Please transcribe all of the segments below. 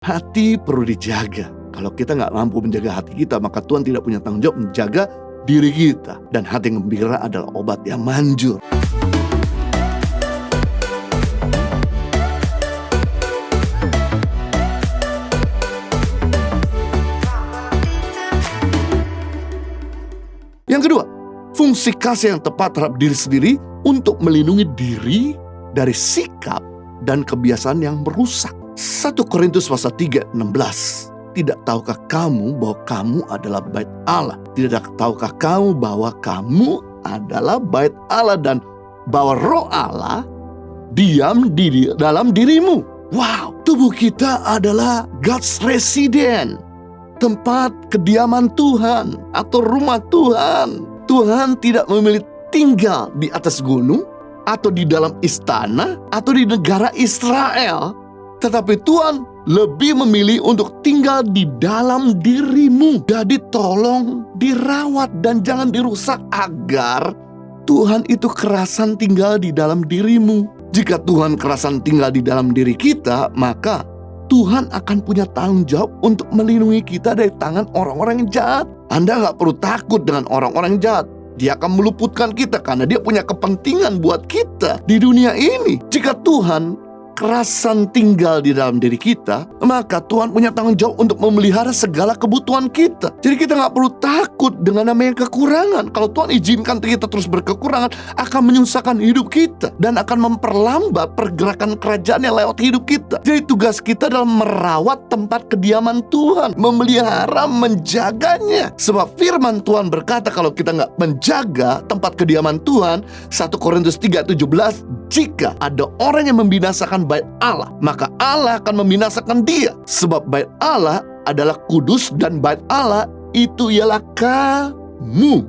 Hati perlu dijaga. Kalau kita nggak mampu menjaga hati kita, maka Tuhan tidak punya tanggung jawab menjaga diri kita. Dan hati yang gembira adalah obat yang manjur. Yang kedua, fungsi kasih yang tepat terhadap diri sendiri untuk melindungi diri dari sikap dan kebiasaan yang merusak. 1 Korintus pasal 3:16. Tidak tahukah kamu bahwa kamu adalah bait Allah? Tidak tahukah kamu bahwa kamu adalah bait Allah dan bahwa Roh Allah diam di dalam dirimu? Wow, tubuh kita adalah God's resident, tempat kediaman Tuhan atau rumah Tuhan. Tuhan tidak memilih tinggal di atas gunung atau di dalam istana atau di negara Israel, tetapi Tuhan lebih memilih untuk tinggal di dalam dirimu. Jadi tolong dirawat dan jangan dirusak agar Tuhan itu kerasan tinggal di dalam dirimu. Jika Tuhan kerasan tinggal di dalam diri kita, maka Tuhan akan punya tanggung jawab untuk melindungi kita dari tangan orang-orang yang jahat. Anda gak perlu takut dengan orang-orang jahat. Dia akan meluputkan kita karena dia punya kepentingan buat kita di dunia ini. Jika Tuhan kerasan tinggal di dalam diri kita, maka Tuhan punya tanggung jawab untuk memelihara segala kebutuhan kita. Jadi kita gak perlu takut dengan namanya kekurangan. Kalau Tuhan izinkan kita terus berkekurangan, akan menyusahkan hidup kita dan akan memperlambat pergerakan kerajaannya lewat hidup kita. Jadi tugas kita adalah merawat tempat kediaman Tuhan, memelihara, menjaganya. Sebab firman Tuhan berkata kalau kita gak menjaga tempat kediaman Tuhan, 1 Korintus 3:17, jika ada orang yang membinasakan bait Allah, maka Allah akan membinasakan dia. Sebab bait Allah adalah kudus dan bait Allah itu ialah kamu.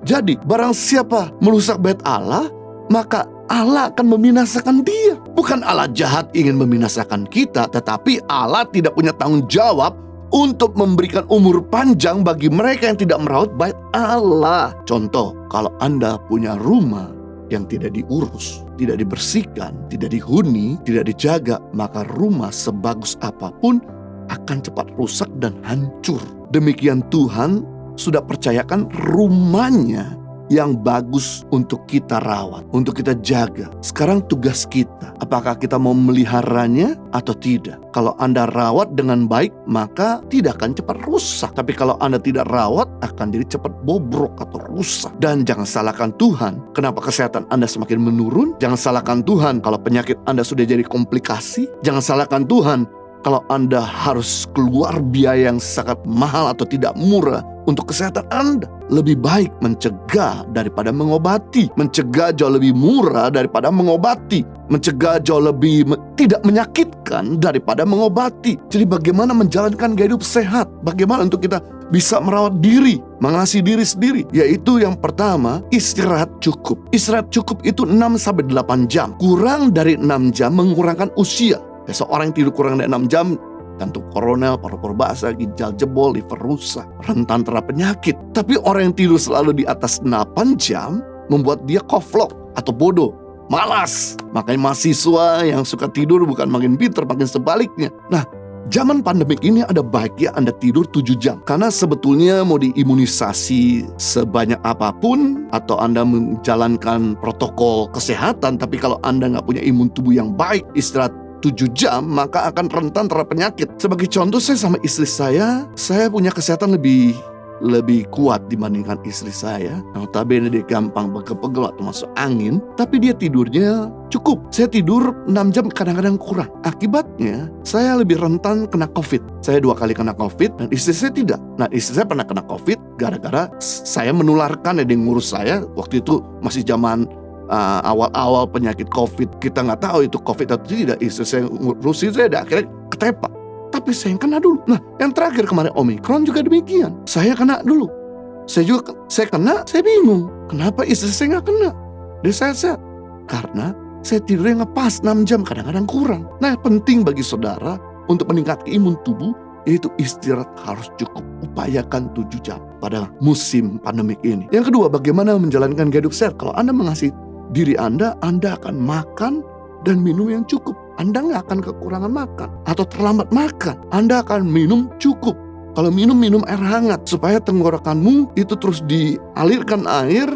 Jadi barang siapa merusak bait Allah, maka Allah akan membinasakan dia. Bukan Allah jahat ingin membinasakan kita, tetapi Allah tidak punya tanggung jawab untuk memberikan umur panjang bagi mereka yang tidak merawat bait Allah. Contoh, kalau Anda punya rumah yang tidak diurus, tidak dibersihkan, tidak dihuni, tidak dijaga, maka rumah sebagus apapun akan cepat rusak dan hancur. Demikian Tuhan sudah percayakan rumahnya yang bagus untuk kita rawat, untuk kita jaga. Sekarang tugas kita, apakah kita mau meliharanya atau tidak? Kalau Anda rawat dengan baik, maka tidak akan cepat rusak. Tapi kalau Anda tidak rawat, akan jadi cepat bobrok atau rusak. Dan jangan salahkan Tuhan kenapa kesehatan Anda semakin menurun. Jangan salahkan Tuhan kalau penyakit Anda sudah jadi komplikasi. Jangan salahkan Tuhan kalau Anda harus keluar biaya yang sangat mahal atau tidak murah untuk kesehatan Anda. Lebih baik mencegah daripada mengobati. Mencegah jauh lebih murah daripada mengobati. Mencegah jauh lebih tidak menyakitkan daripada mengobati. Jadi bagaimana menjalankan gaya hidup sehat? Bagaimana untuk kita bisa merawat diri, mengasihi diri sendiri? Yaitu yang pertama, istirahat cukup. Istirahat cukup itu 6-8 jam. Kurang dari 6 jam mengurangkan usia. Seorang yang tidur kurang dari 6 jam, jantung koroner, paru-paru basah, ginjal jebol, liver rusak, rentan terhadap penyakit. Tapi orang yang tidur selalu di atas 8 jam membuat dia koflok atau bodoh, malas. Makanya mahasiswa yang suka tidur bukan makin pintar, makin sebaliknya. Nah, zaman pandemik ini ada baiknya Anda tidur 7 jam. Karena sebetulnya mau diimunisasi sebanyak apapun atau Anda menjalankan protokol kesehatan, tapi kalau Anda nggak punya imun tubuh yang baik, istirahat 7 jam, maka akan rentan terhadap penyakit. Sebagai contoh, saya sama istri saya punya kesehatan lebih kuat dibandingkan istri saya. Notabene dia gampang pegel-pegel atau masuk angin, tapi dia tidurnya cukup. Saya tidur 6 jam kadang-kadang kurang. Akibatnya, saya lebih rentan kena COVID. Saya 2 kali kena COVID dan istri saya tidak. Nah, istri saya pernah kena COVID gara-gara saya menularkan, dia ngurus saya. Waktu itu masih zaman awal-awal penyakit COVID, kita nggak tahu itu COVID atau tidak. Istri saya ngurusin saya dan akhirnya ketepak. Tapi saya yang kena dulu. Nah, yang terakhir kemarin Omicron juga demikian. Saya kena dulu. Saya kena, saya bingung. Kenapa istri saya nggak kena? Dia sehat-sehat. Karena saya tidurnya ngepas 6 jam, kadang-kadang kurang. Nah, penting bagi saudara untuk meningkatkan imun tubuh, yaitu istirahat harus cukup. Upayakan 7 jam pada musim pandemik ini. Yang kedua, bagaimana menjalankan gaya hidup sehat? Kalau Anda mengasihi diri Anda akan makan dan minum yang cukup. Anda nggak akan kekurangan makan atau terlambat makan. Anda akan minum cukup. Kalau minum air hangat supaya tenggorokanmu itu terus dialirkan air,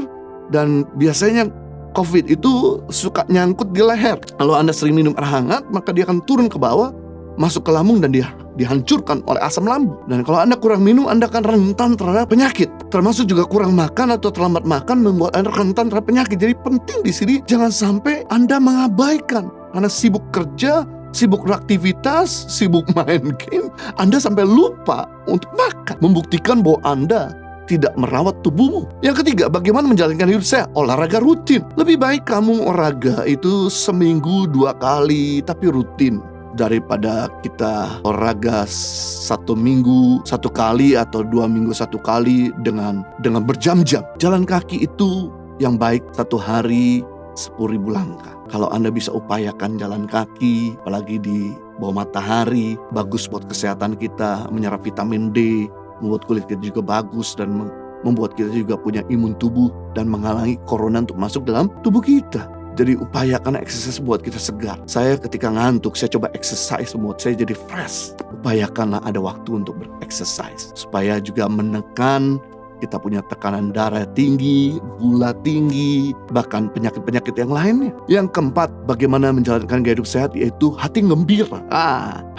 dan biasanya COVID itu suka nyangkut di leher. Kalau Anda sering minum air hangat, maka dia akan turun ke bawah, masuk ke lambung, dan dia dihancurkan oleh asam lambung. Dan kalau Anda kurang minum, Anda akan rentan terhadap penyakit. Termasuk juga kurang makan atau terlambat makan membuat Anda rentan terhadap penyakit. Jadi penting di sini jangan sampai Anda mengabaikan. Anda sibuk kerja, sibuk beraktivitas, sibuk main game, Anda sampai lupa untuk makan. Membuktikan bahwa Anda tidak merawat tubuhmu. Yang ketiga, bagaimana menjalankan hidup sehat? Olahraga rutin. Lebih baik kamu olahraga itu seminggu 2 kali, tapi rutin, daripada kita olahraga 1 minggu 1 kali atau 2 minggu 1 kali dengan berjam-jam. Jalan kaki itu yang baik 1 hari 10.000 langkah. Kalau Anda bisa upayakan jalan kaki, apalagi di bawah matahari, bagus buat kesehatan kita, menyerap vitamin D, membuat kulit kita juga bagus, dan membuat kita juga punya imun tubuh dan menghalangi corona untuk masuk dalam tubuh kita. Jadi upayakan exercise buat kita segar. Saya ketika ngantuk, saya coba exercise buat saya jadi fresh. Upayakanlah ada waktu untuk berexercise supaya juga menekan kita punya tekanan darah tinggi, gula tinggi, bahkan penyakit-penyakit yang lainnya. Yang keempat, bagaimana menjalankan gaya hidup sehat, yaitu hati gembira.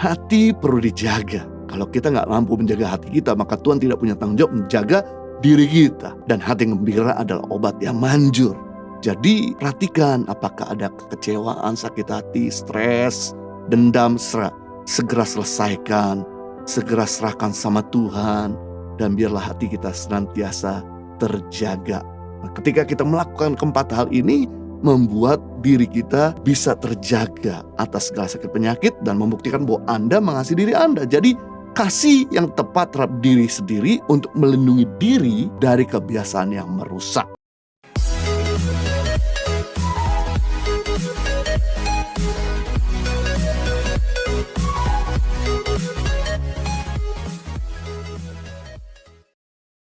Hati perlu dijaga. Kalau kita nggak mampu menjaga hati kita, maka Tuhan tidak punya tanggung jawab menjaga diri kita. Dan hati gembira adalah obat yang manjur. Jadi perhatikan apakah ada kekecewaan, sakit hati, stres, dendam, segera selesaikan, segera serahkan sama Tuhan, dan biarlah hati kita senantiasa terjaga. Nah, ketika kita melakukan keempat hal ini, membuat diri kita bisa terjaga atas segala sakit penyakit dan membuktikan bahwa Anda mengasihi diri Anda. Jadi kasih yang tepat terhadap diri sendiri untuk melindungi diri dari kebiasaan yang merusak.